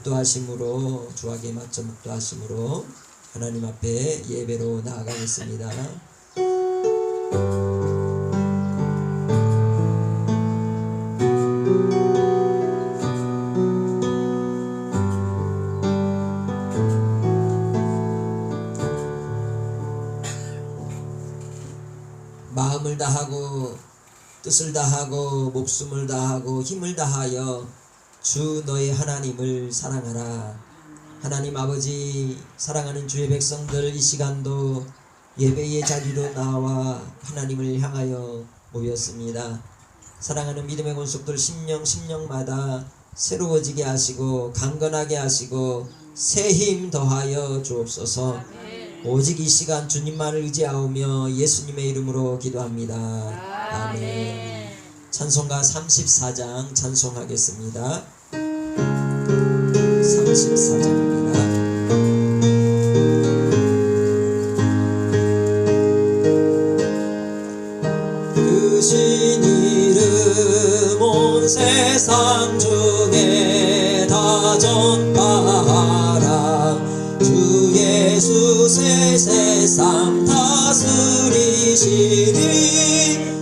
묵도하심으로, 주악에 맞춰 묵도하심으로 하나님 앞에 예배로 나아가겠습니다. 마음을 다하고 뜻을 다하고 목숨을 다하고 힘을 다하여 주 너의 하나님을 사랑하라. 하나님 아버지, 사랑하는 주의 백성들, 이 시간도 예배의 자리로 나와 하나님을 향하여 모였습니다. 사랑하는 믿음의 권속들, 심령마다 새로워지게 하시고 강건하게 하시고 새 힘 더하여 주옵소서. 오직 이 시간 주님만을 의지하오며 예수님의 이름으로 기도합니다. 아멘. 찬송가 34장 찬송하겠습니다. 34장입니다. 그 신 이름 온 세상 중에 다 전파하라. 주 예수 새 세상 다스리시니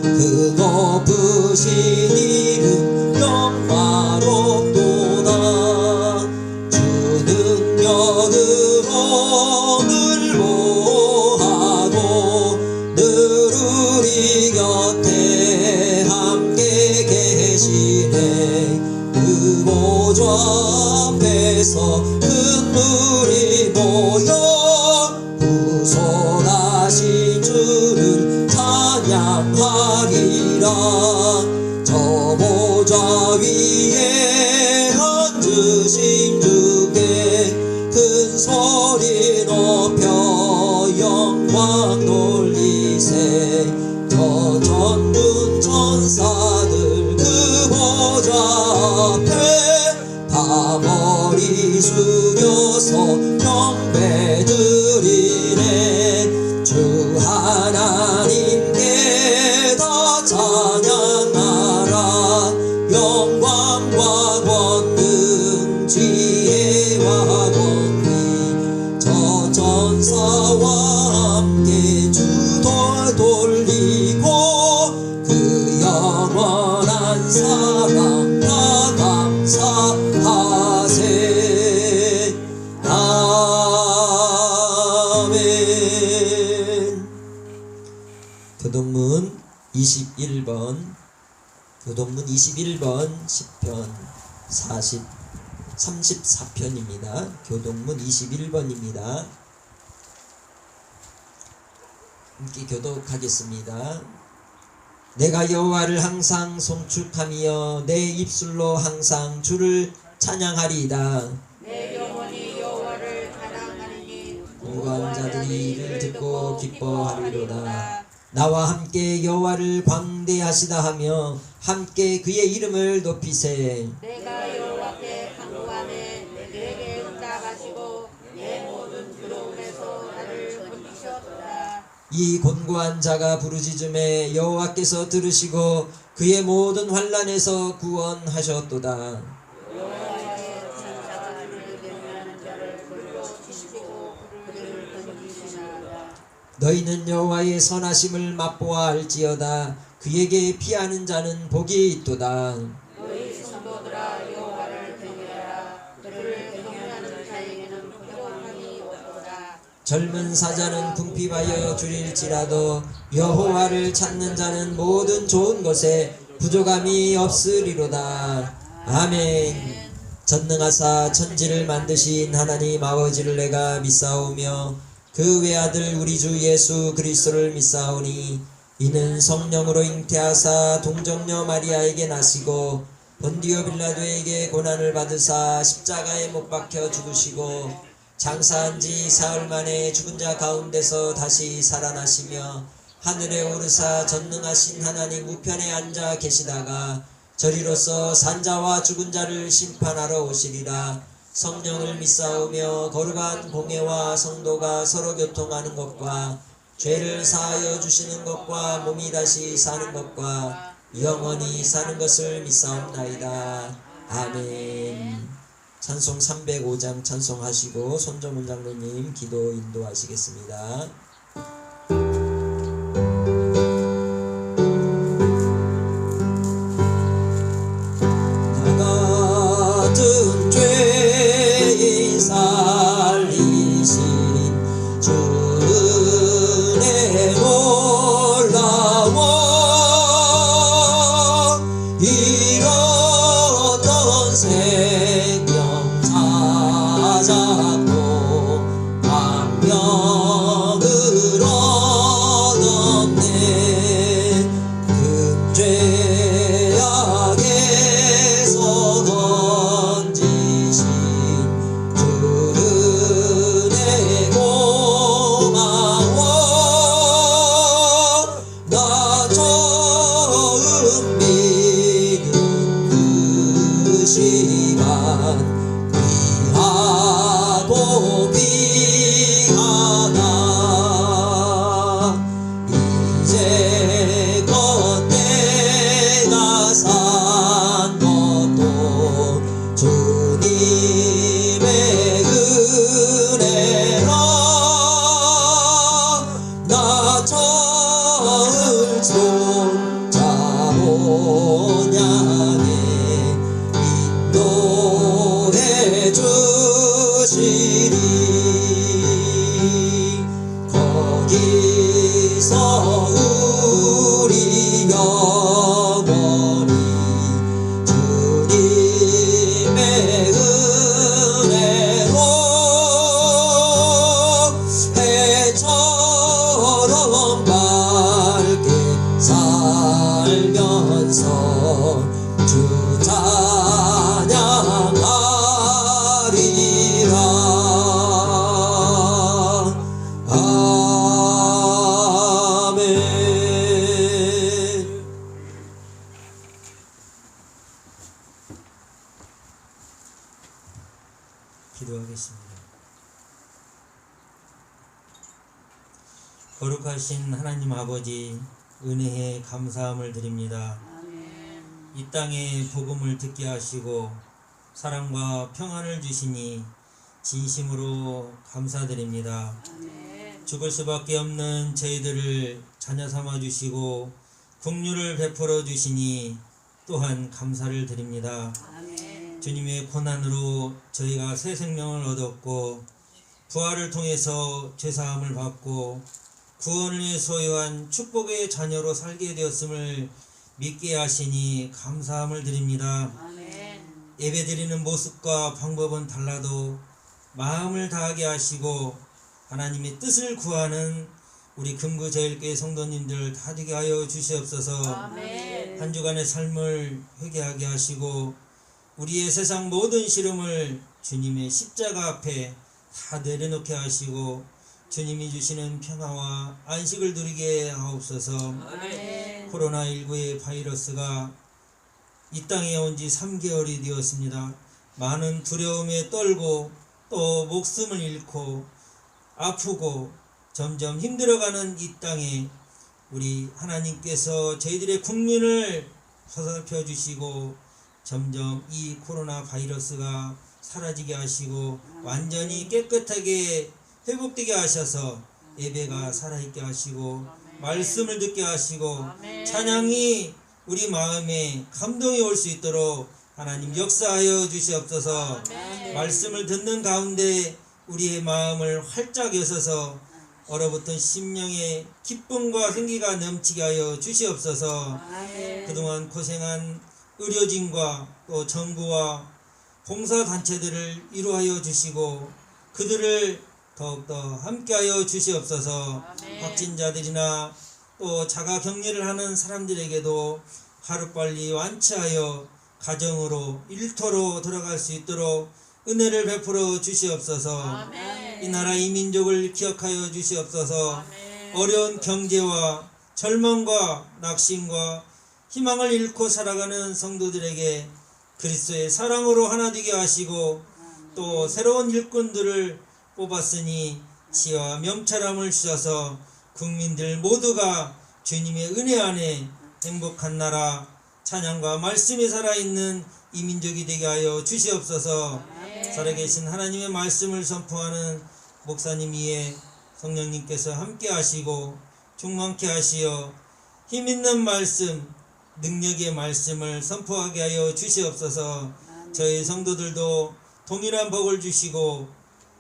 그 높으신 이름 영화롭도다. 주 능력으로 늘 보호하고 늘 우리 곁에 함께 계시네. 그 보좌 앞에서 큰 물이 모여 구속하신 주를 찬양하리라. 저 보좌 위에 앉으신 주께 큰 소리 높여 영광 돌리세. 저 천군 천사들 그 보좌 앞에 다 머리 숙여서 경배드리네. 주 하나님께 다 찬양하라. 영광과 권능 지혜와 권위 저 전사와 함께 주 돌리고 그 영원한 사랑 다 감사하세. 아멘. 교동문 21번 시편 34편입니다. 교동문 21번입니다. 함께 교독하겠습니다. 내가 여호와를 항상 송축하며 내 입술로 항상 주를 찬양하리이다. 내 영혼이 여호와를 사랑하리니 공고한 자들이 이를 듣고 기뻐하리로다. 나와 함께 여호와를 광대하시다 하며 함께 그의 이름을 높이세. 내가 여호와께 간구하네. 내게 응답하시고 내 모든 두려움에서 나를 건지셨도다. 이 곤고한 자가 부르짖음에 여호와께서 들으시고 그의 모든 환난에서 구원하셨도다. 여호와의 천사가 그를 경외하는 자를 불러 치시고 그를 건지시나이다. 너희는 여호와의 선하심을 맛보아 알지어다. 그에게 피하는 자는 복이 있도다. 너희 성도들아 여호와를 경외하라. 그를 경외하는 자에게는 부족함이 없도다. 젊은 사자는 궁핍하여 줄일지라도 여호와를 찾는 자는 모든 좋은 것에 부족함이 없으리로다. 아멘. 전능하사 천지를 만드신 하나님 아버지를 내가 믿사오며 그 외아들 우리 주 예수 그리스도를 믿사오니 이는 성령으로 잉태하사 동정녀 마리아에게 나시고 본디오 빌라도에게 고난을 받으사 십자가에 못 박혀 죽으시고 장사한 지 사흘 만에 죽은 자 가운데서 다시 살아나시며 하늘에 오르사 전능하신 하나님 우편에 앉아 계시다가 저리로서 산자와 죽은 자를 심판하러 오시리라. 성령을 믿사오며 거룩한 공예와 성도가 서로 교통하는 것과 죄를 사하여 주시는 것과 몸이 다시 사는 것과 영원히 사는 것을 믿사옵나이다. 아멘. 찬송 305장 찬송하시고 손정훈 장로님 기도 인도하시겠습니다. 나같은 죄인 살리신 주 은혜 놀라워 잃었던 생명 찾았고 광명을 얻었네. 금죄악에서 건지신 주 은혜 고마워. 나 처음 믿은 그 시간 귀하고 귀하다. 이제껏 내가 산 것도 주님의 은혜라. 나 처음 손자본 향해 인도해 주시리. 거기서 우리 영원히 주님의 은혜로 해처럼 밝게 살면서 주 찬양하리라. 아멘. 기도하겠습니다. 거룩하신 하나님 아버지, 은혜에 감사함을 드립니다. 아멘. 이 땅에 복음을 듣게 하시고 사랑과 평안을 주시니 진심으로 감사드립니다. 아멘. 죽을 수밖에 없는 저희들을 자녀 삼아 주시고 긍휼을 베풀어 주시니 또한 감사를 드립니다. 아멘. 주님의 고난으로 저희가 새 생명을 얻었고 부활을 통해서 죄사함을 받고 구원을 위해 소유한 축복의 자녀로 살게 되었음을 믿게 하시니 감사함을 드립니다. 아멘. 예배드리는 모습과 방법은 달라도 마음을 다하게 하시고 하나님의 뜻을 구하는 우리 금구제일교회 성도님들 다 되게 하여 주시옵소서. 아멘. 한 주간의 삶을 회개하게 하시고 우리의 세상 모든 시름을 주님의 십자가 앞에 다 내려놓게 하시고 주님이 주시는 평화와 안식을 누리게 하옵소서. 아멘. 코로나19의 바이러스가 이 땅에 온 지 3개월이 되었습니다. 많은 두려움에 떨고 또 목숨을 잃고 아프고 점점 힘들어가는 이 땅에 우리 하나님께서 저희들의 국민을 서살펴 주시고 점점 이 코로나 바이러스가 사라지게 하시고 완전히 깨끗하게 회복되게 하셔서 예배가 살아있게 하시고 말씀을 듣게 하시고 아멘. 찬양이 우리 마음에 감동이 올 수 있도록 하나님 역사하여 주시옵소서. 아멘. 말씀을 듣는 가운데 우리의 마음을 활짝 여셔서 얼어붙은 심령의 기쁨과 생기가 넘치게 하여 주시옵소서. 아멘. 그동안 고생한 의료진과 또 정부와 봉사단체들을 위로하여 주시고 그들을 더욱더 함께하여 주시옵소서. 아멘. 확진자들이나 또 자가격리를 하는 사람들에게도 하루빨리 완치하여 가정으로 일터로 들어갈 수 있도록 은혜를 베풀어 주시옵소서. 아멘. 이 나라 이 민족을 기억하여 주시옵소서. 아멘. 어려운 경제와 절망과 낙심과 희망을 잃고 살아가는 성도들에게 그리스도의 사랑으로 하나 되게 하시고 또 새로운 일꾼들을 뽑았으니 지혜와 명철함을 주셔서 국민들 모두가 주님의 은혜 안에 행복한 나라 찬양과 말씀이 살아있는 이 민족이 되게 하여 주시옵소서. 아멘. 살아계신 하나님의 말씀을 선포하는 목사님 위에 성령님께서 함께 하시고 충만케 하시어 힘있는 말씀, 능력의 말씀을 선포하게 하여 주시옵소서. 저희 성도들도 동일한 복을 주시고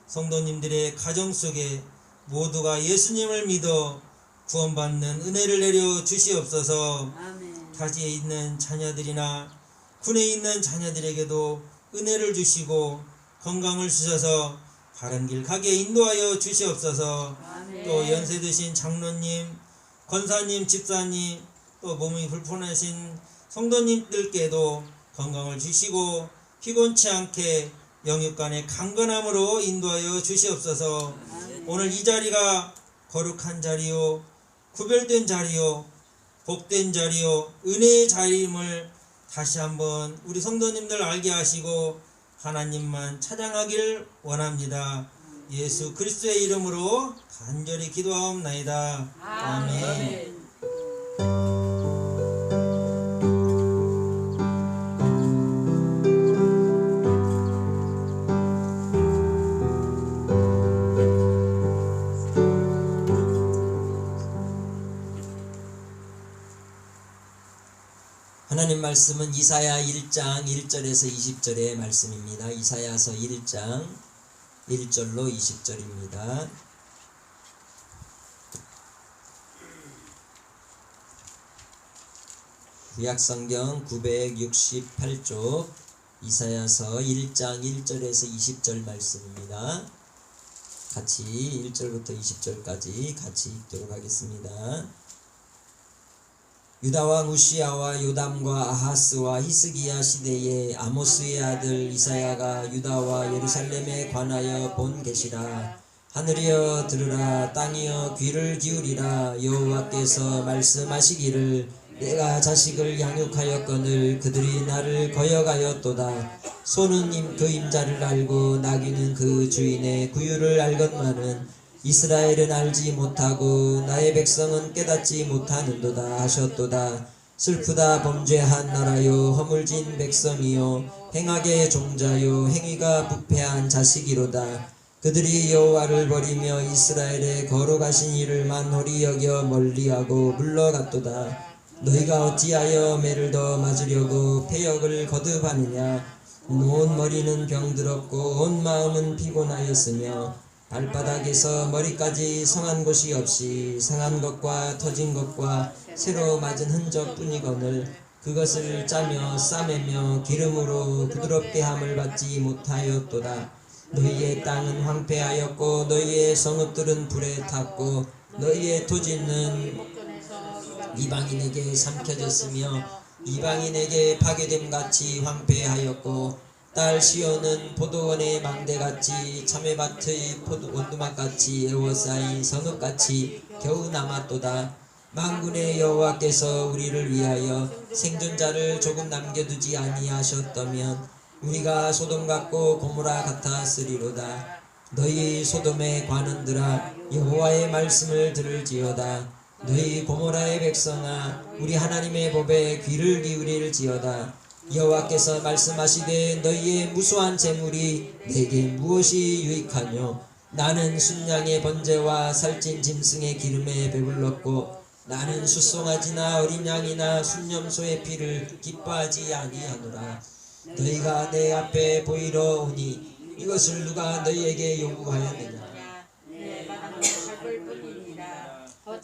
성도님들의 가정 속에 모두가 예수님을 믿어 구원받는 은혜를 내려 주시옵소서. 타지에 있는 자녀들이나 군에 있는 자녀들에게도 은혜를 주시고 건강을 주셔서 바른 길 가게 인도하여 주시옵소서. 또 연세 드신 장로님, 권사님, 집사님, 또 몸이 불편하신 성도님들께도 건강을 주시고 피곤치 않게 영육간의 강건함으로 인도하여 주시옵소서. 오늘 이 자리가 거룩한 자리요, 구별된 자리요, 복된 자리요, 은혜의 자리임을 다시 한번 우리 성도님들 알게 하시고 하나님만 찬양하길 원합니다. 예수 그리스도의 이름으로 간절히 기도하옵나이다. 아멘. 하나님 말씀은 이사야 1장 1절에서 20절의 말씀입니다. 이사야서 1장 1절로 20절입니다. 구약성경 968쪽 이사야서 1장 1절에서 20절 말씀입니다. 같이 1절부터 20절까지 같이 읽도록 하겠습니다. 유다왕 우시야와 요담과 아하스와 히스기야 시대에 아모스의 아들 이사야가 유다와 예루살렘에 관하여 본 계시라. 하늘이여 들으라, 땅이여 귀를 기울이라. 여호와께서 말씀하시기를 내가 자식을 양육하였거늘 그들이 나를 거역하였도다. 소는 그 임자를 알고 나귀는 그 주인의 구유를 알건만은 이스라엘은 알지 못하고 나의 백성은 깨닫지 못하는도다 하셨도다. 슬프다 범죄한 나라요, 허물진 백성이요, 행악의 종자요, 행위가 부패한 자식이로다. 그들이 여호와를 버리며 이스라엘의 거룩하신 이를 만홀히 여겨 멀리하고 물러갔도다. 너희가 어찌하여 매를 더 맞으려고 패역을 거듭하느냐. 온 머리는 병들었고 온 마음은 피곤하였으며 발바닥에서 머리까지 성한 곳이 없이 상한 것과 터진 것과 새로 맞은 흔적뿐이거늘 그것을 짜며 싸매며 기름으로 부드럽게 함을 받지 못하였도다. 너희의 땅은 황폐하였고 너희의 성읍들은 불에 탔고 너희의 토지는 이방인에게 삼켜졌으며 이방인에게 파괴됨같이 황폐하였고 딸 시온은 포도원의 망대같이 참외밭의 원두막같이 에워싸인 성읍같이 겨우 남았도다. 만군의 여호와께서 우리를 위하여 생존자를 조금 남겨두지 아니하셨다면 우리가 소돔 같고 고모라 같았으리로다. 너희 소돔의 관원들아, 여호와의 말씀을 들을지어다. 너희 고모라의 백성아, 우리 하나님의 법에 귀를 기울일지어다. 여호와께서 말씀하시되 너희의 무수한 재물이 내게 무엇이 유익하뇨. 나는 순양의 번제와 살찐 짐승의 기름에 배불렀고 나는 숫송아지나 어린 양이나 순염소의 피를 기뻐하지 아니하노라. 너희가 내 앞에 보이러 오니 이것을 누가 너희에게 요구하였느냐.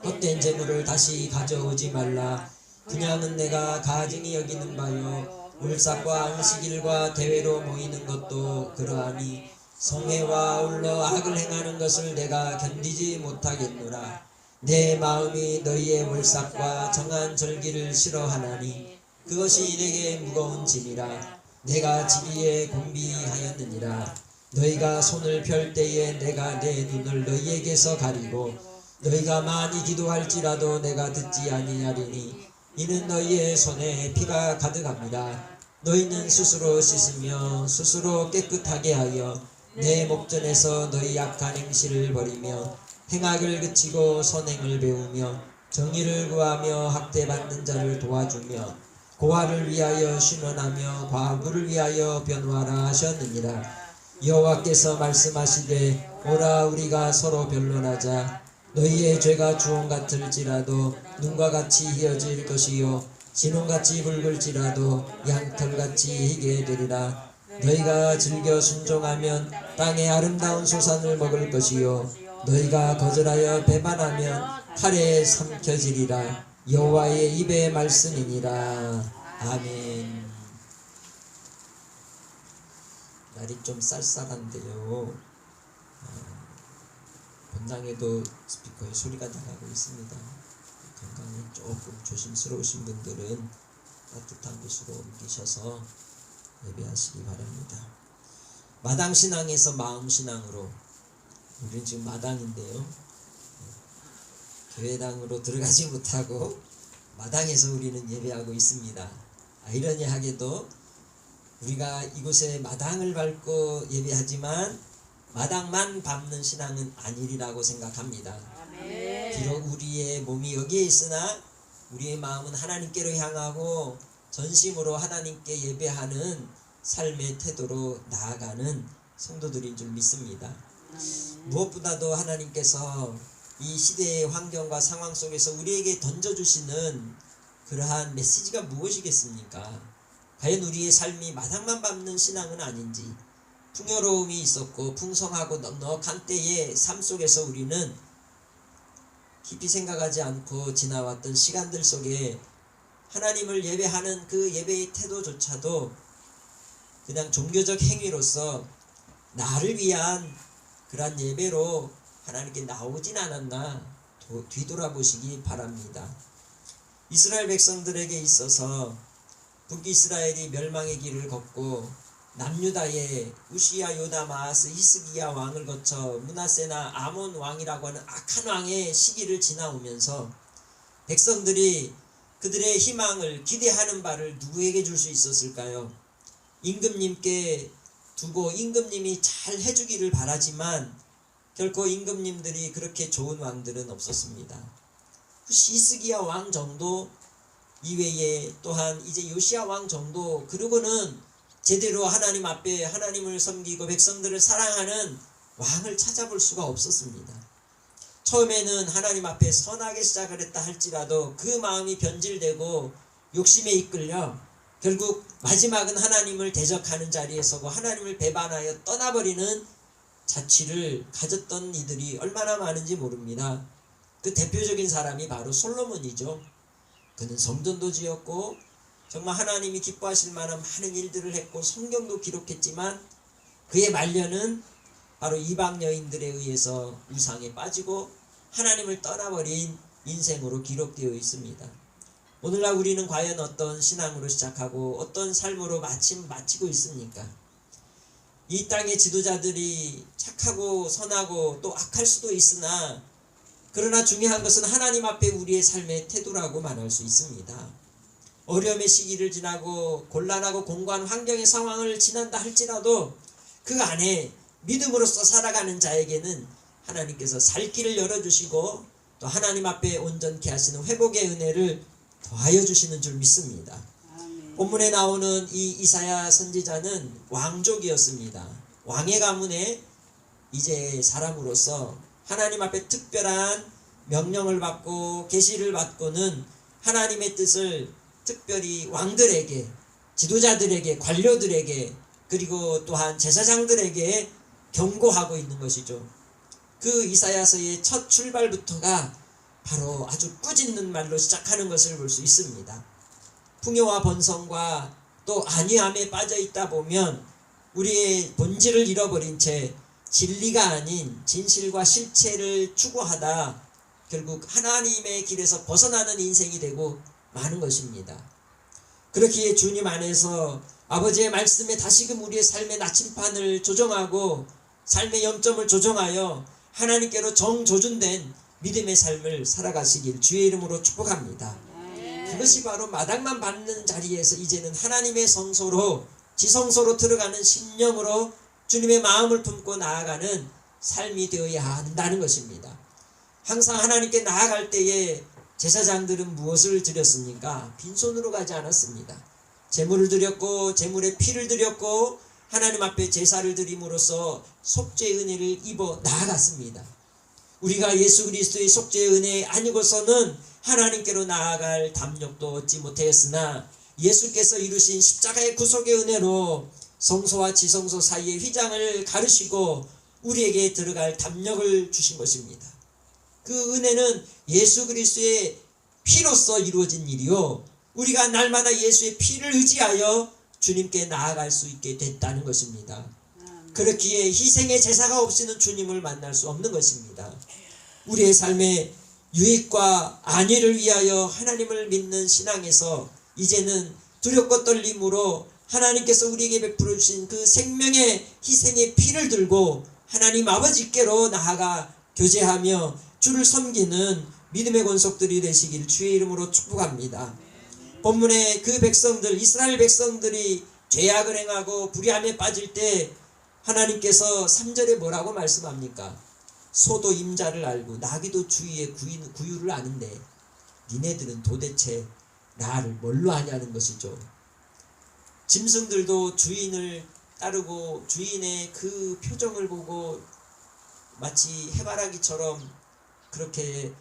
헛된 재물을 다시 가져오지 말라. 분양은 내가 가증히 여기는 바요, 울삭과 안식일과 대회로 모이는 것도 그러하니 성회와 아울러 악을 행하는 것을 내가 견디지 못하겠노라. 내 마음이 너희의 월삭과 정한 절기를 싫어하나니 그것이 내게 무거운 짐이라. 내가 지기에 공비하였느니라. 너희가 손을 펼 때에 내가 내 눈을 너희에게서 가리고 너희가 많이 기도할지라도 내가 듣지 아니하리니 이는 너희의 손에 피가 가득합니다. 너희는 스스로 씻으며 스스로 깨끗하게 하여 내 목전에서 너희 악한 행실을 버리며 행악을 그치고 선행을 배우며 정의를 구하며 학대받는 자를 도와주며 고아를 위하여 신원하며 과부를 위하여 변호하라 하셨느니라. 여호와께서 말씀하시되 오라 우리가 서로 변론하자. 너희의 죄가 주홍 같을지라도 눈과 같이 희어질 것이요 진홍같이 붉을지라도 양털같이 희게 되리라. 너희가 즐겨 순종하면 땅의 아름다운 소산을 먹을 것이요 너희가 거절하여 배반하면 칼에 삼켜지리라. 여호와의 입의 말씀이니라. 아멘. 날이 좀 쌀쌀한데요. 본당에도 스피커에 소리가 나가고 있습니다. 건강이 조금 조심스러우신 분들은 따뜻한 곳으로 옮기셔서 예배하시기 바랍니다. 마당신앙에서 마음신앙으로, 우리는 지금 마당인데요, 교회당으로 들어가지 못하고 마당에서 우리는 예배하고 있습니다. 아이러니하게도 우리가 이곳에 마당을 밟고 예배하지만 마당만 밟는 신앙은 아니리라고 생각합니다. 비록 우리의 몸이 여기에 있으나 우리의 마음은 하나님께로 향하고 전심으로 하나님께 예배하는 삶의 태도로 나아가는 성도들인 줄 믿습니다. 무엇보다도 하나님께서 이 시대의 환경과 상황 속에서 우리에게 던져주시는 그러한 메시지가 무엇이겠습니까? 과연 우리의 삶이 마당만 밟는 신앙은 아닌지, 풍요로움이 있었고 풍성하고 넉넉한 때의 삶 속에서 우리는 깊이 생각하지 않고 지나왔던 시간들 속에 하나님을 예배하는 그 예배의 태도조차도 그냥 종교적 행위로서 나를 위한 그러한 예배로 하나님께 나오진 않았나 뒤돌아보시기 바랍니다. 이스라엘 백성들에게 있어서 북이스라엘이 멸망의 길을 걷고 남유다의 우시야, 요담, 아하스, 히스기야 왕을 거쳐 므낫세나 아몬 왕이라고 하는 악한 왕의 시기를 지나오면서 백성들이 그들의 희망을 기대하는 바를 누구에게 줄 수 있었을까요? 임금님께 두고 임금님이 잘 해주기를 바라지만 결코 임금님들이 그렇게 좋은 왕들은 없었습니다. 히스기야 왕 정도 이외에 또한 이제 요시야 왕 정도, 그러고는 제대로 하나님 앞에 하나님을 섬기고 백성들을 사랑하는 왕을 찾아볼 수가 없었습니다. 처음에는 하나님 앞에 선하게 시작을 했다 할지라도 그 마음이 변질되고 욕심에 이끌려 결국 마지막은 하나님을 대적하는 자리에 서고 하나님을 배반하여 떠나버리는 자취를 가졌던 이들이 얼마나 많은지 모릅니다. 그 대표적인 사람이 바로 솔로몬이죠. 그는 성전도 지었고 정말 하나님이 기뻐하실 만한 많은 일들을 했고 성경도 기록했지만 그의 말년은 바로 이방 여인들에 의해서 우상에 빠지고 하나님을 떠나버린 인생으로 기록되어 있습니다. 오늘날 우리는 과연 어떤 신앙으로 시작하고 어떤 삶으로 마치고 있습니까? 이 땅의 지도자들이 착하고 선하고 또 악할 수도 있으나 그러나 중요한 것은 하나님 앞에 우리의 삶의 태도라고 말할 수 있습니다. 어려움의 시기를 지나고 곤란하고 공고한 환경의 상황을 지난다 할지라도 그 안에 믿음으로써 살아가는 자에게는 하나님께서 살 길을 열어주시고 또 하나님 앞에 온전케 하시는 회복의 은혜를 더하여 주시는 줄 믿습니다. 본문에 나오는 이 이사야 선지자는 왕족이었습니다. 왕의 가문에 이제 사람으로서 하나님 앞에 특별한 명령을 받고 계시를 받고는 하나님의 뜻을 특별히 왕들에게, 지도자들에게, 관료들에게, 그리고 또한 제사장들에게 경고하고 있는 것이죠. 그 이사야서의 첫 출발부터가 바로 아주 꾸짖는 말로 시작하는 것을 볼 수 있습니다. 풍요와 번성과 또 안위함에 빠져 있다 보면 우리의 본질을 잃어버린 채 진리가 아닌 진실과 실체를 추구하다 결국 하나님의 길에서 벗어나는 인생이 되고 마는 것입니다. 그렇기에 주님 안에서 아버지의 말씀에 다시금 우리의 삶의 나침판을 조정하고 삶의 영점을 조정하여 하나님께로 정조준된 믿음의 삶을 살아가시길 주의 이름으로 축복합니다. 그것이 바로 마당만 밟는 자리에서 이제는 하나님의 성소로, 지성소로 들어가는 심령으로 주님의 마음을 품고 나아가는 삶이 되어야 한다는 것입니다. 항상 하나님께 나아갈 때에 제사장들은 무엇을 드렸습니까? 빈손으로 가지 않았습니다. 제물을 드렸고 제물에 피를 드렸고 하나님 앞에 제사를 드림으로써 속죄의 은혜를 입어 나아갔습니다. 우리가 예수 그리스도의 속죄의 은혜 아니고서는 하나님께로 나아갈 담력도 얻지 못하였으나 예수께서 이루신 십자가의 구속의 은혜로 성소와 지성소 사이의 휘장을 가르시고 우리에게 들어갈 담력을 주신 것입니다. 그 은혜는 예수 그리스도의 피로써 이루어진 일이요, 우리가 날마다 예수의 피를 의지하여 주님께 나아갈 수 있게 됐다는 것입니다. 그렇기에 희생의 제사가 없이는 주님을 만날 수 없는 것입니다. 우리의 삶의 유익과 안위를 위하여 하나님을 믿는 신앙에서 이제는 두렵고 떨림으로 하나님께서 우리에게 베풀어 주신 그 생명의 희생의 피를 들고 하나님 아버지께로 나아가 교제하며 주를 섬기는 믿음의 권속들이 되시길 주의 이름으로 축복합니다. 본문의 그 백성들, 이스라엘 백성들이 죄악을 행하고 불의함에 빠질 때 하나님께서 3절에 뭐라고 말씀합니까? 소도 임자를 알고 나귀도 주위의 구유를 아는데 니네들은 도대체 나를 뭘로 아냐는 것이죠. 짐승들도 주인을 따르고 주인의 그 표정을 보고 마치 해바라기처럼 그렇게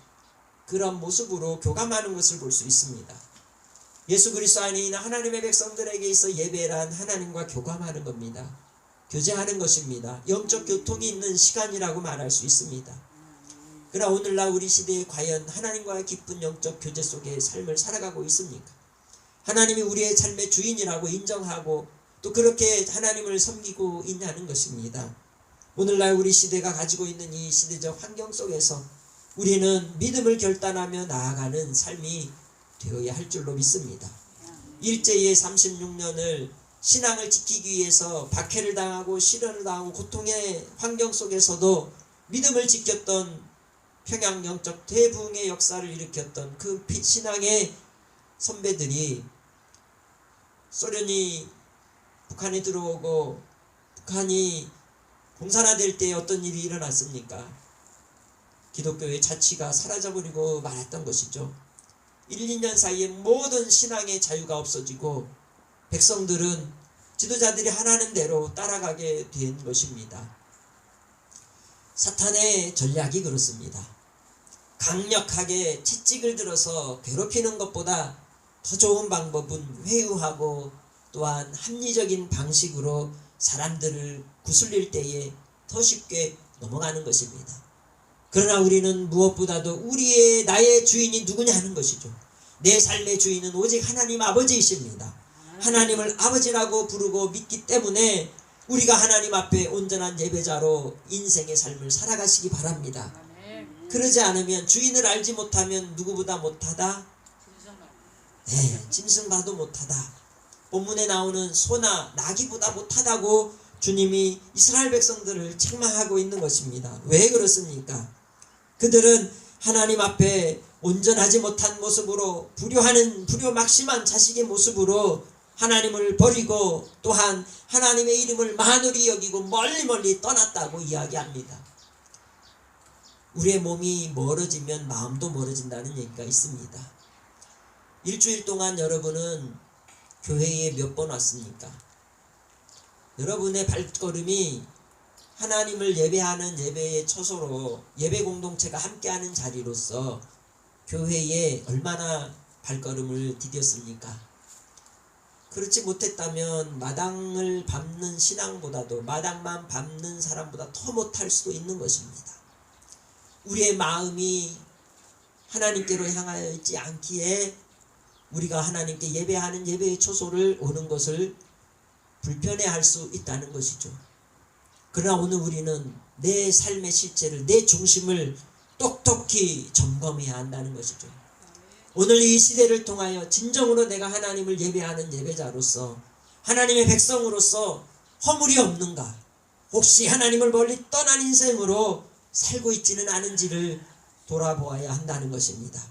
그런 모습으로 교감하는 것을 볼 수 있습니다. 예수 그리스도 안에 있는 하나님의 백성들에게 있어 예배란 하나님과 교감하는 겁니다. 교제하는 것입니다. 영적 교통이 있는 시간이라고 말할 수 있습니다. 그러나 오늘날 우리 시대에 과연 하나님과의 깊은 영적 교제 속에 삶을 살아가고 있습니까? 하나님이 우리의 삶의 주인이라고 인정하고 또 그렇게 하나님을 섬기고 있냐는 것입니다. 오늘날 우리 시대가 가지고 있는 이 시대적 환경 속에서 우리는 믿음을 결단하며 나아가는 삶이 되어야 할 줄로 믿습니다. 일제의 36년을 신앙을 지키기 위해서 박해를 당하고 시련을 당하고 고통의 환경 속에서도 믿음을 지켰던 평양 영적 대부흥의 역사를 일으켰던 그 신앙의 선배들이 소련이 북한에 들어오고 북한이 공산화될 때 어떤 일이 일어났습니까? 기독교의 자치가 사라져버리고 말았던 것이죠. 1, 2년 사이에 모든 신앙의 자유가 없어지고 백성들은 지도자들이 하라는 대로 따라가게 된 것입니다. 사탄의 전략이 그렇습니다. 강력하게 채찍을 들어서 괴롭히는 것보다 더 좋은 방법은 회유하고 또한 합리적인 방식으로 사람들을 구슬릴 때에 더 쉽게 넘어가는 것입니다. 그러나 우리는 무엇보다도 나의 주인이 누구냐는 것이죠. 내 삶의 주인은 오직 하나님 아버지이십니다. 하나님을 아버지라고 부르고 믿기 때문에 우리가 하나님 앞에 온전한 예배자로 인생의 삶을 살아가시기 바랍니다. 그러지 않으면 주인을 알지 못하면 누구보다 못하다? 네, 짐승봐도 못하다. 본문에 나오는 소나 나귀보다 못하다고 주님이 이스라엘 백성들을 책망하고 있는 것입니다. 왜 그렇습니까? 그들은 하나님 앞에 온전하지 못한 모습으로 불효막심한 자식의 모습으로 하나님을 버리고 또한 하나님의 이름을 만홀히 여기고 멀리 떠났다고 이야기합니다. 우리의 몸이 멀어지면 마음도 멀어진다는 얘기가 있습니다. 일주일 동안 여러분은 교회에 몇 번 왔습니까? 여러분의 발걸음이 하나님을 예배하는 예배의 처소로 예배 공동체가 함께하는 자리로서 교회에 얼마나 발걸음을 디뎠습니까? 그렇지 못했다면 마당을 밟는 신앙보다도 마당만 밟는 사람보다 더 못할 수도 있는 것입니다. 우리의 마음이 하나님께로 향하여 있지 않기에 우리가 하나님께 예배하는 예배의 처소를 오는 것을 불편해할 수 있다는 것이죠. 그러나 오늘 우리는 내 삶의 실체를, 내 중심을 똑똑히 점검해야 한다는 것이죠. 오늘 이 시대를 통하여 진정으로 내가 하나님을 예배하는 예배자로서 하나님의 백성으로서 허물이 없는가, 혹시 하나님을 멀리 떠난 인생으로 살고 있지는 않은지를 돌아보아야 한다는 것입니다.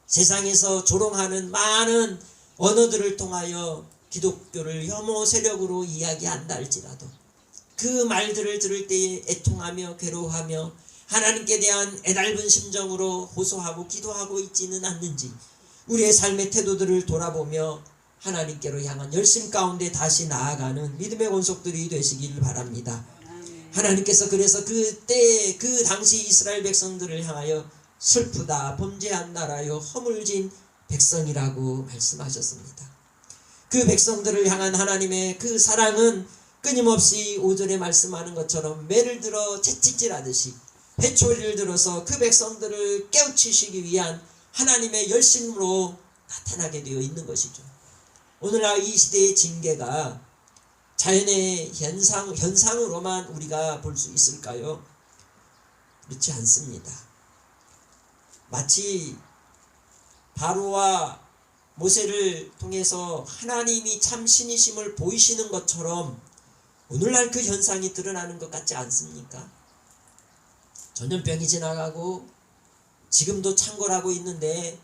세상에서 조롱하는 많은 언어들을 통하여 기독교를 혐오 세력으로 이야기한다 할지라도 그 말들을 들을 때에 애통하며 괴로워하며 하나님께 대한 애달픈 심정으로 호소하고 기도하고 있지는 않는지 우리의 삶의 태도들을 돌아보며 하나님께로 향한 열심 가운데 다시 나아가는 믿음의 권속들이 되시기를 바랍니다. 하나님께서 그래서 그때 그 당시 이스라엘 백성들을 향하여 슬프다 범죄한 나라여 허물진 백성이라고 말씀하셨습니다. 그 백성들을 향한 하나님의 그 사랑은 끊임없이 5절에 말씀하는 것처럼 매를 들어 채찍질하듯이 회초리를 들어서 그 백성들을 깨우치시기 위한 하나님의 열심으로 나타나게 되어 있는 것이죠. 오늘날 이 시대의 징계가 자연의 현상으로만 우리가 볼 수 있을까요? 그렇지 않습니다. 마치 바로와 모세를 통해서 하나님이 참 신이심을 보이시는 것처럼 오늘날 그 현상이 드러나는 것 같지 않습니까? 전염병이 지나가고 지금도 창궐하고 있는데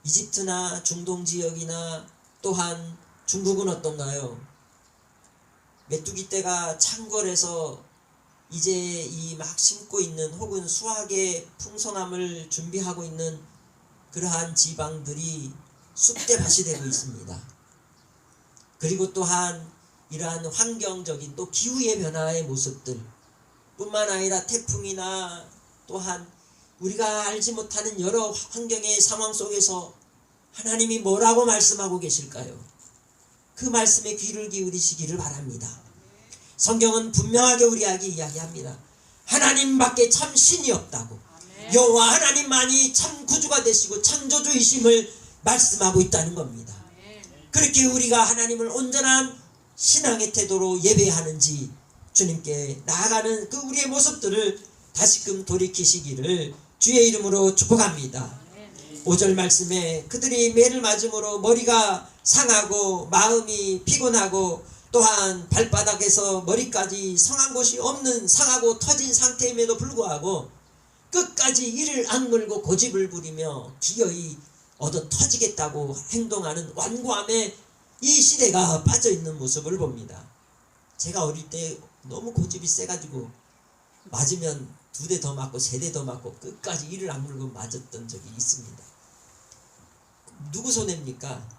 이집트나 중동 지역이나 또한 중국은 어떤가요? 메뚜기 떼가 창궐해서 이제 이 막 심고 있는 혹은 수확의 풍성함을 준비하고 있는 그러한 지방들이 쑥대밭이 되고 있습니다. 그리고 또한 이러한 환경적인 또 기후의 변화의 모습들 뿐만 아니라 태풍이나 또한 우리가 알지 못하는 여러 환경의 상황 속에서 하나님이 뭐라고 말씀하고 계실까요? 그 말씀에 귀를 기울이시기를 바랍니다. 성경은 분명하게 우리에게 이야기합니다. 하나님밖에 참 신이 없다고. 여호와 하나님만이 참 구주가 되시고 창조주이심을 말씀하고 있다는 겁니다. 그렇게 우리가 하나님을 온전한 신앙의 태도로 예배하는지 주님께 나아가는 그 우리의 모습들을 다시금 돌이키시기를 주의 이름으로 축복합니다. 5절 말씀에 그들이 매를 맞음으로 머리가 상하고 마음이 피곤하고 또한 발바닥에서 머리까지 성한 곳이 없는 상하고 터진 상태임에도 불구하고 끝까지 이를 악물고 고집을 부리며 기어이 얻어 터지겠다고 행동하는 완고함에 이 시대가 빠져있는 모습을 봅니다. 제가 어릴 때 너무 고집이 세가지고 맞으면 2대 더 맞고 3대 더 맞고 끝까지 이를 악물고 맞았던 적이 있습니다. 누구 손해입니까?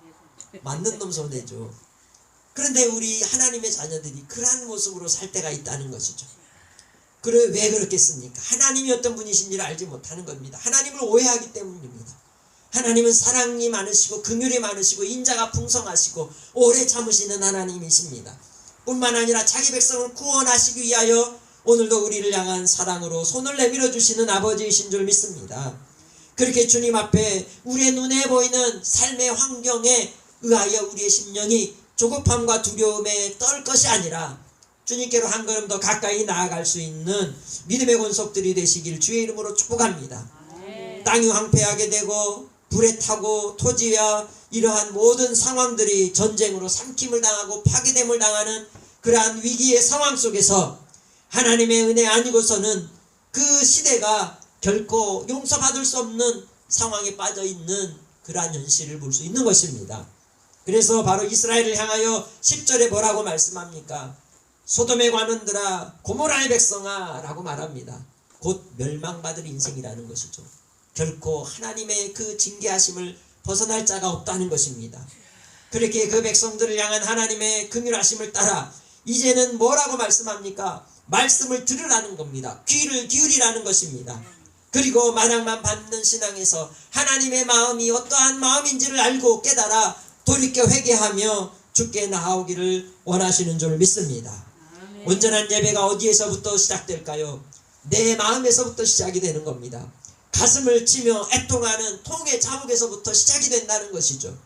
맞는 놈 손해죠. 그런데 우리 하나님의 자녀들이 그러한 모습으로 살 때가 있다는 것이죠. 그래 왜 그렇겠습니까? 하나님이 어떤 분이신지를 알지 못하는 겁니다. 하나님을 오해하기 때문입니다. 하나님은 사랑이 많으시고 긍휼이 많으시고 인자가 풍성하시고 오래 참으시는 하나님이십니다. 뿐만 아니라 자기 백성을 구원하시기 위하여 오늘도 우리를 향한 사랑으로 손을 내밀어 주시는 아버지이신 줄 믿습니다. 그렇게 주님 앞에 우리의 눈에 보이는 삶의 환경에 의하여 우리의 심령이 조급함과 두려움에 떨 것이 아니라 주님께로 한 걸음 더 가까이 나아갈 수 있는 믿음의 권속들이 되시길 주의 이름으로 축복합니다. 땅이 황폐하게 되고 불에 타고 토지와 이러한 모든 상황들이 전쟁으로 삼킴을 당하고 파괴됨을 당하는 그러한 위기의 상황 속에서 하나님의 은혜 아니고서는 그 시대가 결코 용서받을 수 없는 상황에 빠져있는 그러한 현실을 볼 수 있는 것입니다. 그래서 바로 이스라엘을 향하여 10절에 뭐라고 말씀합니까? 소돔의 관원들아 고모라의 백성아 라고 말합니다. 곧 멸망받을 인생이라는 것이죠. 결코 하나님의 그 징계하심을 벗어날 자가 없다는 것입니다. 그렇게 그 백성들을 향한 하나님의 긍휼하심을 따라 이제는 뭐라고 말씀합니까? 말씀을 들으라는 겁니다. 귀를 기울이라는 것입니다. 그리고 만약만 받는 신앙에서 하나님의 마음이 어떠한 마음인지를 알고 깨달아 돌이켜 회개하며 주께 나아오기를 원하시는 줄 믿습니다. 온전한 예배가 어디에서부터 시작될까요? 내 마음에서부터 시작이 되는 겁니다. 가슴을 치며 애통하는 통의 자국에서부터 시작이 된다는 것이죠.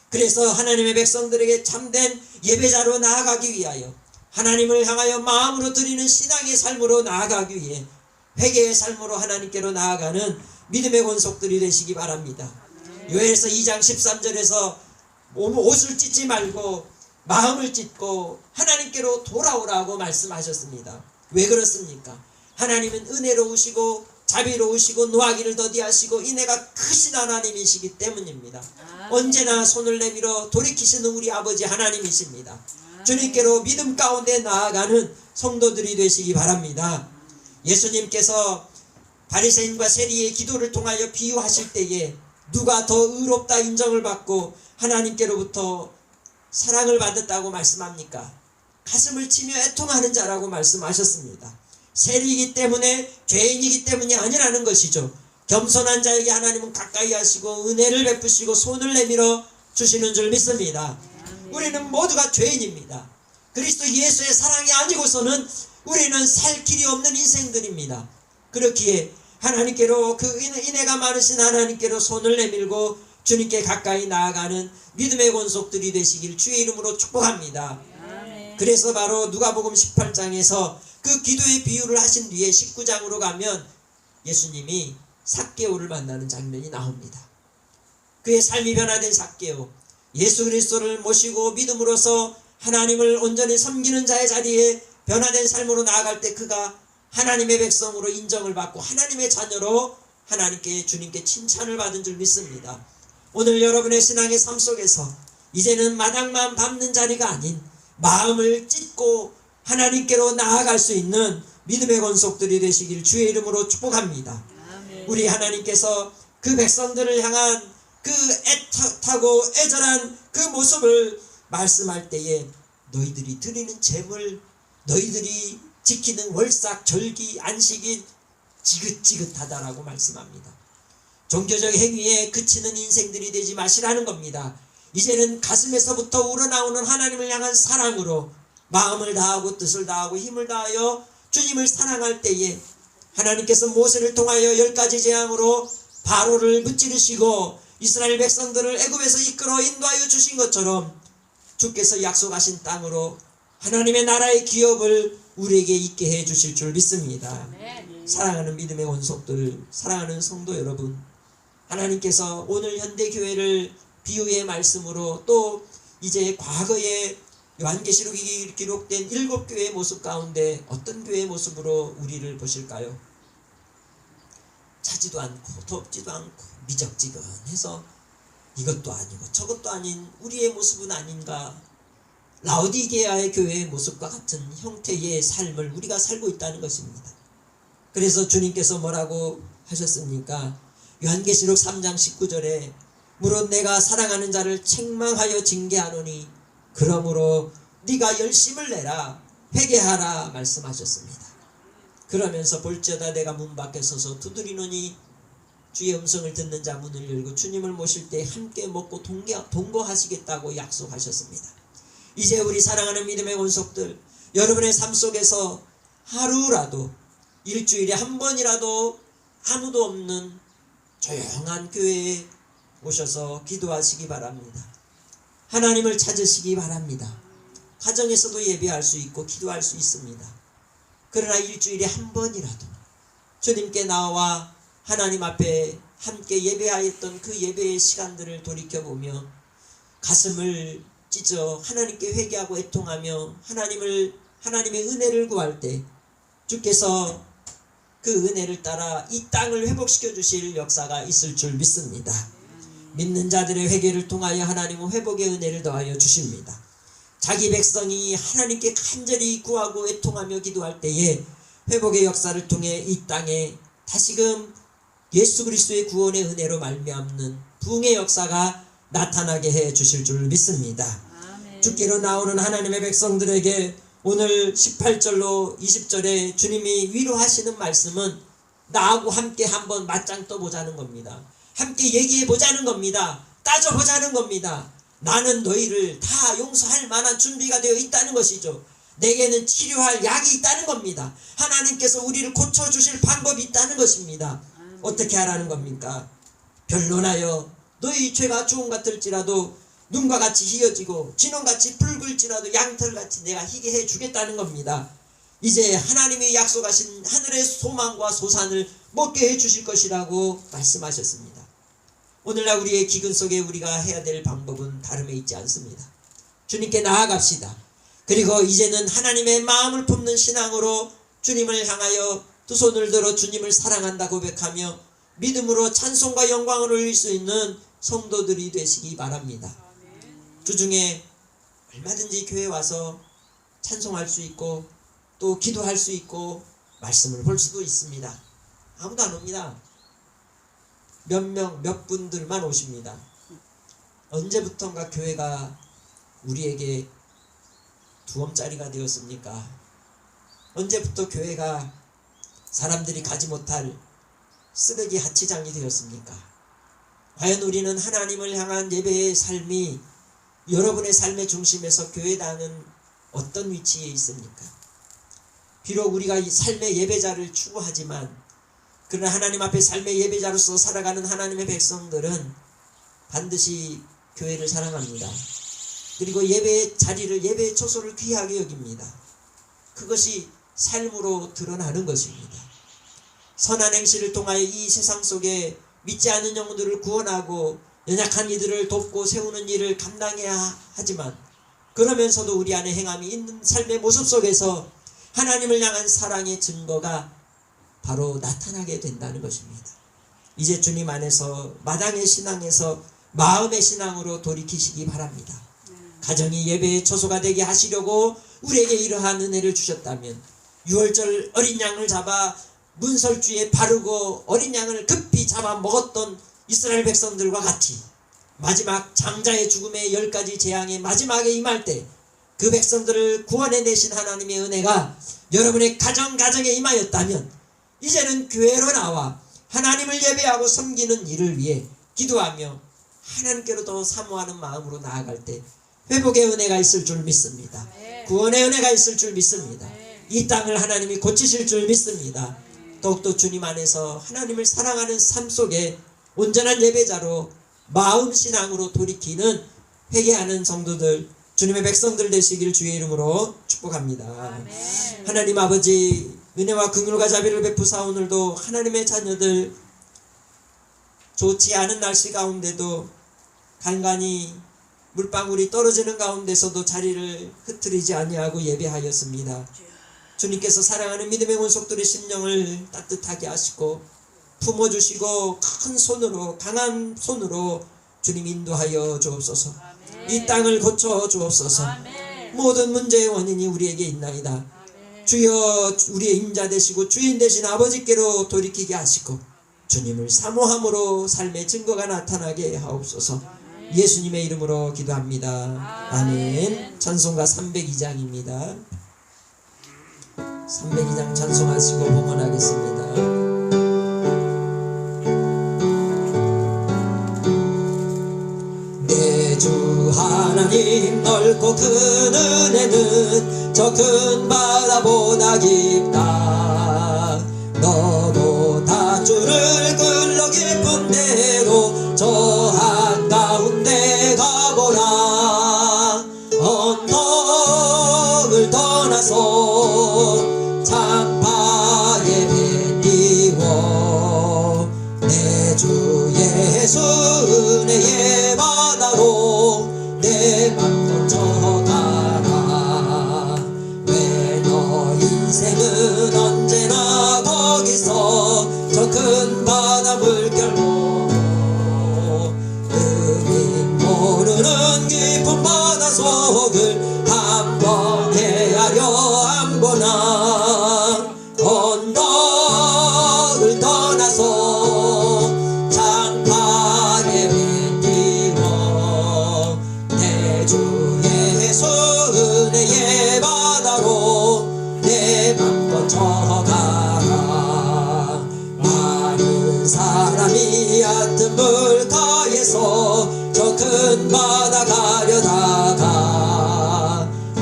그래서 하나님의 백성들에게 참된 예배자로 나아가기 위하여 하나님을 향하여 마음으로 드리는 신앙의 삶으로 나아가기 위해 회개의 삶으로 하나님께로 나아가는 믿음의 권속들이 되시기 바랍니다. 요엘서 2장 13절에서 옷을 찢지 말고 마음을 찢고 하나님께로 돌아오라고 말씀하셨습니다. 왜 그렇습니까? 하나님은 은혜로우시고 자비로우시고 노하기를 더디하시고 인애가 크신 하나님이시기 때문입니다. 언제나 손을 내밀어 돌이키시는 우리 아버지 하나님이십니다. 주님께로 믿음 가운데 나아가는 성도들이 되시기 바랍니다. 예수님께서 바리새인과 세리의 기도를 통하여 비유하실 때에 누가 더 의롭다 인정을 받고 하나님께로부터 사랑을 받았다고 말씀합니까? 가슴을 치며 애통하는 자라고 말씀하셨습니다. 세리이기 때문에, 죄인이기 때문이 아니라는 것이죠. 겸손한 자에게 하나님은 가까이 하시고 은혜를 베푸시고 손을 내밀어 주시는 줄 믿습니다. 우리는 모두가 죄인입니다. 그리스도 예수의 사랑이 아니고서는 우리는 살 길이 없는 인생들입니다. 그렇기에 하나님께로, 그 은혜가 많으신 하나님께로 손을 내밀고 주님께 가까이 나아가는 믿음의 권속들이 되시길 주의 이름으로 축복합니다. 그래서 바로 누가복음 18장에서 그 기도의 비유를 하신 뒤에 19장으로 가면 예수님이 삭개오를 만나는 장면이 나옵니다. 그의 삶이 변화된 삭개오, 예수 그리스도를 모시고 믿음으로써 하나님을 온전히 섬기는 자의 자리에 변화된 삶으로 나아갈 때 그가 하나님의 백성으로 인정을 받고 하나님의 자녀로 하나님께, 주님께 칭찬을 받은 줄 믿습니다. 오늘 여러분의 신앙의 삶 속에서 이제는 마당만 밟는 자리가 아닌 마음을 찢고 하나님께로 나아갈 수 있는 믿음의 권속들이 되시길 주의 이름으로 축복합니다. 우리 하나님께서 그 백성들을 향한 그 애타고 애절한 그 모습을 말씀할 때에 너희들이 드리는 제물, 너희들이 지키는 월삭, 절기, 안식이 지긋지긋하다라고 말씀합니다. 종교적 행위에 그치는 인생들이 되지 마시라는 겁니다. 이제는 가슴에서부터 우러나오는 하나님을 향한 사랑으로 마음을 다하고 뜻을 다하고 힘을 다하여 주님을 사랑할 때에 하나님께서 모세를 통하여 10가지 재앙으로 바로를 무찌르시고 이스라엘 백성들을 애굽에서 이끌어 인도하여 주신 것처럼 주께서 약속하신 땅으로 하나님의 나라의 기업을 우리에게 있게 해 주실 줄 믿습니다. 사랑하는 믿음의 원속들, 사랑하는 성도 여러분, 하나님께서 오늘 현대교회를 비유의 말씀으로 또 이제 과거에 요한계시록이 기록된 7교회의 모습 가운데 어떤 교회의 모습으로 우리를 보실까요? 차지도 않고 덥지도 않고 미적지근해서 이것도 아니고 저것도 아닌 우리의 모습은 아닌가, 라오디게아의 교회의 모습과 같은 형태의 삶을 우리가 살고 있다는 것입니다. 그래서 주님께서 뭐라고 하셨습니까? 요한계시록 3장 19절에 무릇 내가 사랑하는 자를 책망하여 징계하노니 그러므로 네가 열심을 내라, 회개하라 말씀하셨습니다. 그러면서 볼지어다 내가 문 밖에 서서 두드리노니 주의 음성을 듣는 자 문을 열고 주님을 모실 때 함께 먹고 동거하시겠다고 약속하셨습니다. 이제 우리 사랑하는 믿음의 원속들, 여러분의 삶 속에서 하루라도, 일주일에 한 번이라도 아무도 없는 조용한 교회에 오셔서 기도하시기 바랍니다. 하나님을 찾으시기 바랍니다. 가정에서도 예배할 수 있고 기도할 수 있습니다. 그러나 일주일에 한 번이라도 주님께 나와 하나님 앞에 함께 예배하였던 그 예배의 시간들을 돌이켜보며 가슴을 찢어 하나님께 회개하고 애통하며 하나님의 은혜를 구할 때 주께서 그 은혜를 따라 이 땅을 회복시켜 주실 역사가 있을 줄 믿습니다. 믿는 자들의 회개를 통하여 하나님은 회복의 은혜를 더하여 주십니다. 자기 백성이 하나님께 간절히 구하고 애통하며 기도할 때에 회복의 역사를 통해 이 땅에 다시금 예수 그리스도의 구원의 은혜로 말미암는 부흥의 역사가 나타나게 해 주실 줄 믿습니다. 주께로 나오는 하나님의 백성들에게 오늘 18절로 20절에 주님이 위로하시는 말씀은 나하고 함께 한번 맞짱 떠보자는 겁니다. 함께 얘기해 보자는 겁니다. 따져보자는 겁니다. 나는 너희를 다 용서할 만한 준비가 되어 있다는 것이죠. 내게는 치료할 약이 있다는 겁니다. 하나님께서 우리를 고쳐주실 방법이 있다는 것입니다. 어떻게 하라는 겁니까? 변론하여 너희 죄가 주홍 같을지라도 눈과 같이 희어지고 진홍같이 붉을지라도 양털같이 내가 희게 해주겠다는 겁니다. 이제 하나님이 약속하신 하늘의 소망과 소산을 먹게 해주실 것이라고 말씀하셨습니다. 오늘날 우리의 기근 속에 우리가 해야 될 방법은 다름에 있지 않습니다. 주님께 나아갑시다. 그리고 이제는 하나님의 마음을 품는 신앙으로 주님을 향하여 두 손을 들어 주님을 사랑한다 고백하며 믿음으로 찬송과 영광을 올릴 수 있는 성도들이 되시기 바랍니다. 주중에 얼마든지 교회 와서 찬송할 수 있고 또 기도할 수 있고 말씀을 볼 수도 있습니다. 아무도 안 옵니다. 몇 분들만 오십니다. 언제부턴가 교회가 우리에게 두엄짜리가 되었습니까? 언제부터 교회가 사람들이 가지 못할 쓰레기 하치장이 되었습니까? 과연 우리는 하나님을 향한 예배의 삶이 여러분의 삶의 중심에서 교회당은 어떤 위치에 있습니까? 비록 우리가 이 삶의 예배자를 추구하지만 그러나 하나님 앞에 삶의 예배자로서 살아가는 하나님의 백성들은 반드시 교회를 사랑합니다. 그리고 예배의 자리를, 예배의 초소를 귀하게 여깁니다. 그것이 삶으로 드러나는 것입니다. 선한 행실을 통하여 이 세상 속에 믿지 않는 영혼들을 구원하고 연약한 이들을 돕고 세우는 일을 감당해야 하지만 그러면서도 우리 안에 행함이 있는 삶의 모습 속에서 하나님을 향한 사랑의 증거가 바로 나타나게 된다는 것입니다. 이제 주님 안에서 마당의 신앙에서 마음의 신앙으로 돌이키시기 바랍니다. 가정이 예배의 초소가 되게 하시려고 우리에게 이러한 은혜를 주셨다면 6월절 어린 양을 잡아 문설주에 바르고 어린 양을 급히 잡아 먹었던 이스라엘 백성들과 같이 마지막 장자의 죽음의 10가지 재앙의 마지막에 임할 때 그 백성들을 구원해내신 하나님의 은혜가 여러분의 가정에 임하였다면 이제는 교회로 나와 하나님을 예배하고 섬기는 일을 위해 기도하며 하나님께로 더 사모하는 마음으로 나아갈 때 회복의 은혜가 있을 줄 믿습니다. 구원의 은혜가 있을 줄 믿습니다. 이 땅을 하나님이 고치실 줄 믿습니다. 더욱더 주님 안에서 하나님을 사랑하는 삶 속에 온전한 예배자로 마음 신앙으로 돌이키는 회개하는 성도들, 주님의 백성들 되시기를 주의 이름으로 축복합니다. 아멘. 하나님 아버지, 은혜와 긍휼과 자비를 베푸사 오늘도 하나님의 자녀들 좋지 않은 날씨 가운데도 간간히 물방울이 떨어지는 가운데서도 자리를 흐트리지 아니하고 예배하였습니다. 주님께서 사랑하는 믿음의 권속들의 심령을 따뜻하게 하시고 품어주시고 큰 손으로, 강한 손으로 주님 인도하여 주옵소서. 이 땅을 고쳐 주옵소서. 모든 문제의 원인이 우리에게 있나이다. 주여, 우리의 임자 되시고 주인 되신 아버지께로 돌이키게 하시고 주님을 사모함으로 삶의 증거가 나타나게 하옵소서. 예수님의 이름으로 기도합니다. 아멘. 찬송가 302장입니다. 302장 찬송하시고 봉헌하겠습니다. 내 주 하나님 넓고 큰 은혜는 저 큰 바다보다 깊다. 너도 다 주를 끌러 깊은 데로 저 한가운데 가보라. 언덕을 떠나서 장파에 배 띄워 내 주 예수 은혜의 바다로 내 맘 던져가라. 왜 너 인생은 언제나 거기서 저 큰 바다 물결로 흠이 모르는 깊은 바다 속을 한번 헤아려 안 보나. 언덕을 떠나서 장파에 배 띄워 내 주 예수 은혜의 바다로 내 맘 던져가라. 많은 사람이 얕은 물가에서 저 큰 바다 가려다가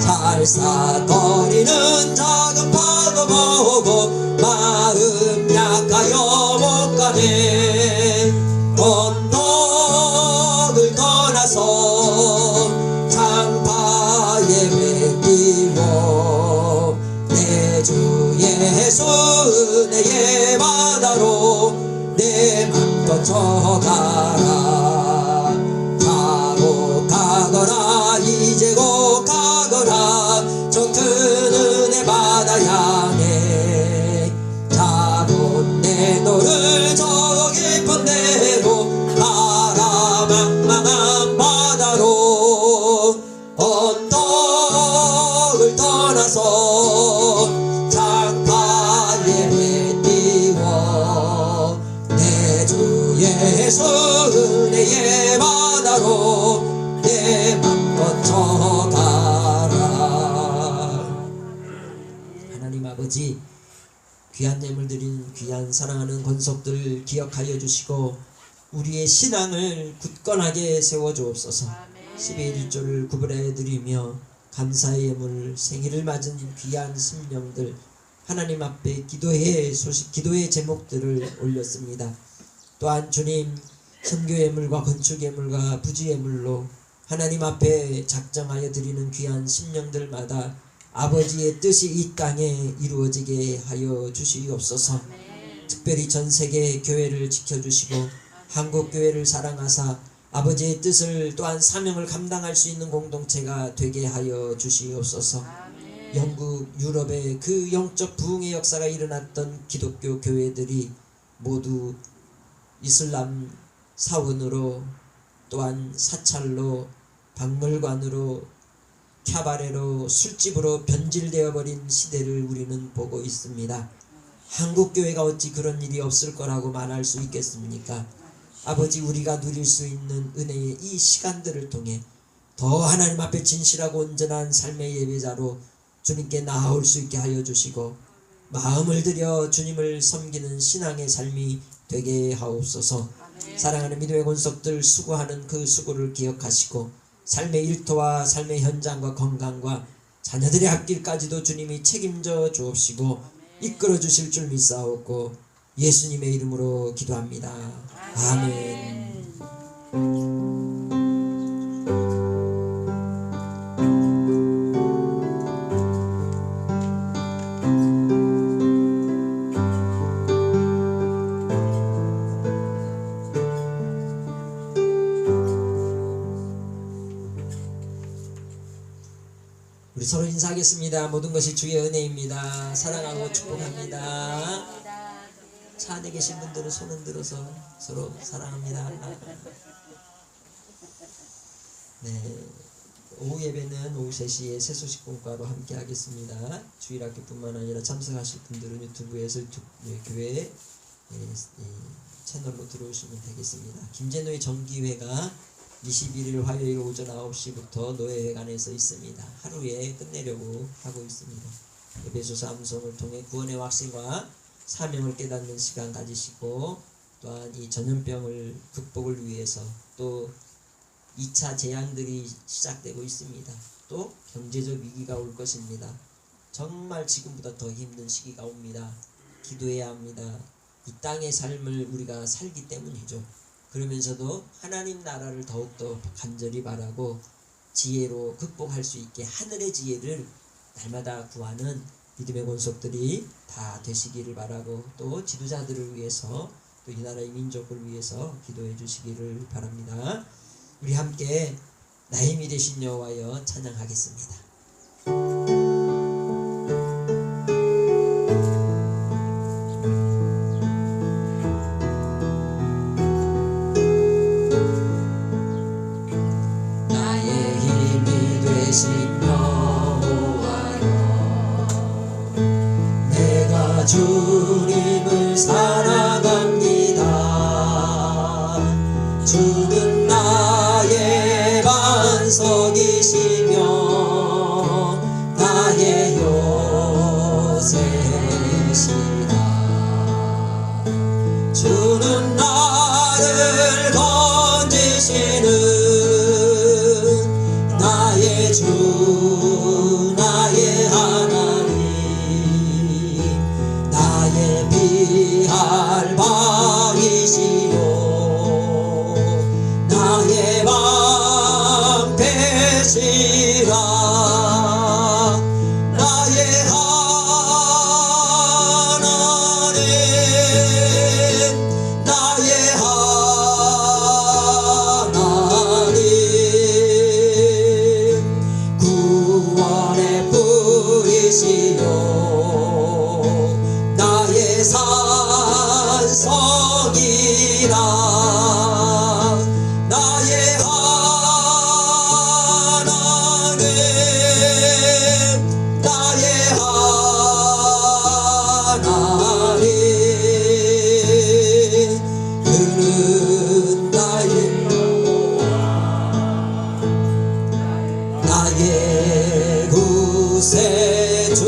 살싹거리는 작은 파도 보고 마음 약하여 못 가네. 언덕을 떠나서 장파에 배 띄워 내 주 예수 은혜의 바다로 내 맘 던져가라. 가고 가거라 이제 곧 가거라 저 큰 은혜 바다 향해. 자본 내 너를 저 깊은 데로 가라. 망망한 바다로 언덕을 떠나서 장파에 배 띄워 내 주 예수 하나님 아버지, 귀한 예물 드린 귀한 사랑하는 권속들 기억하여 주시고 우리의 신앙을 굳건하게 세워주옵소서. 10의 1조를 구별해 드리며 감사의 예물, 생일을 맞은 귀한 심령들 하나님 앞에 기도의 제목들을 올렸습니다. 또한 주님, 선교 예물과 건축 예물과 부지 예물로 하나님 앞에 작정하여 드리는 귀한 심령들마다 아버지의 뜻이 이 땅에 이루어지게 하여 주시옵소서. 특별히 전 세계 교회를 지켜주시고 한국 교회를 사랑하사 아버지의 뜻을 또한 사명을 감당할 수 있는 공동체가 되게 하여 주시옵소서. 영국, 유럽의 그 영적 부흥의 역사가 일어났던 기독교 교회들이 모두 이슬람 사원으로 또한 사찰로 박물관으로 캬바레로 술집으로 변질되어 버린 시대를 우리는 보고 있습니다. 한국교회가 어찌 그런 일이 없을 거라고 말할 수 있겠습니까? 아버지, 우리가 누릴 수 있는 은혜의 이 시간들을 통해 더 하나님 앞에 진실하고 온전한 삶의 예배자로 주님께 나아올 수 있게 하여 주시고 마음을 들여 주님을 섬기는 신앙의 삶이 되게 하옵소서. 사랑하는 믿음의 권속들 수고하는 그 수고를 기억하시고 삶의 일터와 삶의 현장과 건강과 자녀들의 앞길까지도 주님이 책임져 주옵시고 이끌어 주실 줄 믿사옵고 예수님의 이름으로 기도합니다. 아멘. 우리 서로 인사하겠습니다. 모든 것이 주의 은혜입니다. 사랑하고 축복합니다. 차 안에 계신 분들은 손 흔들어서 서로 사랑합니다. 네, 오후 예배는 오후 3시에 새소식 공과로 함께 하겠습니다. 주일학교뿐만 아니라 참석하실 분들은 유튜브에서 교회 채널로 들어오시면 되겠습니다. 김제노의 정기회가 21일 화요일 오전 9시부터 노예회관에서 있습니다. 하루에 끝내려고 하고 있습니다. 에베소서 암송을 통해 구원의 확신과 사명을 깨닫는 시간 가지시고 또한 이 전염병을 극복을 위해서 또 2차 재앙들이 시작되고 있습니다. 또 경제적 위기가 올 것입니다. 정말 지금보다 더 힘든 시기가 옵니다. 기도해야 합니다. 이 땅의 삶을 우리가 살기 때문이죠. 그러면서도 하나님 나라를 더욱더 간절히 바라고 지혜로 극복할 수 있게 하늘의 지혜를 날마다 구하는 믿음의 권속들이 다 되시기를 바라고 또 지도자들을 위해서 또 이 나라의 민족을 위해서 기도해 주시기를 바랍니다. 우리 함께 나의 힘이 되신 여호와여 찬양하겠습니다. 주님을 사랑합니다. 주는 나의 반석이시며 나의 요새시다. 주는 나를 건지시는 나의 주 나의 하나님, 피할 방이시요 나의 방패시라. 나의 하나님, 나의 하나님, 구원의 뿌리시요 나의 산성이라. 나의 하나님, 나의 하나님, 그는 나의 구세주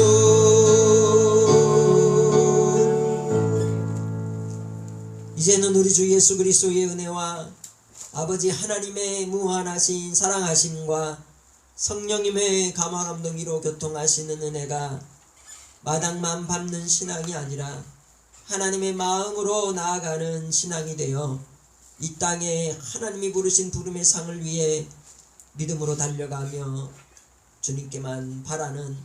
이제는 우리 주 예수 그리스도의 은혜와 아버지 하나님의 무한하신 사랑하심과 성령님의 감화 감동이로 교통하시는 은혜가 마당만 밟는 신앙이 아니라 하나님의 마음으로 나아가는 신앙이 되어 이 땅에 하나님이 부르신 부름의 상을 위해 믿음으로 달려가며 주님께만 바라는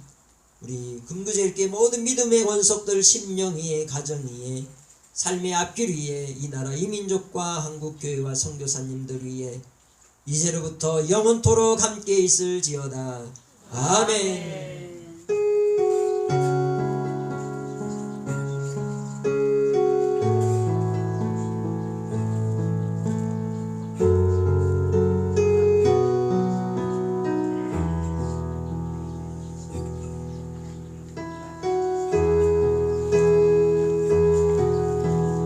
우리 금구제일교회 모든 믿음의 권속들 심령 위에 가정 위에 삶의 앞길 위에 이 나라 이 민족과 한국교회와 선교사님들 위에 이제로부터 영원토록 함께 있을지어다. 아멘.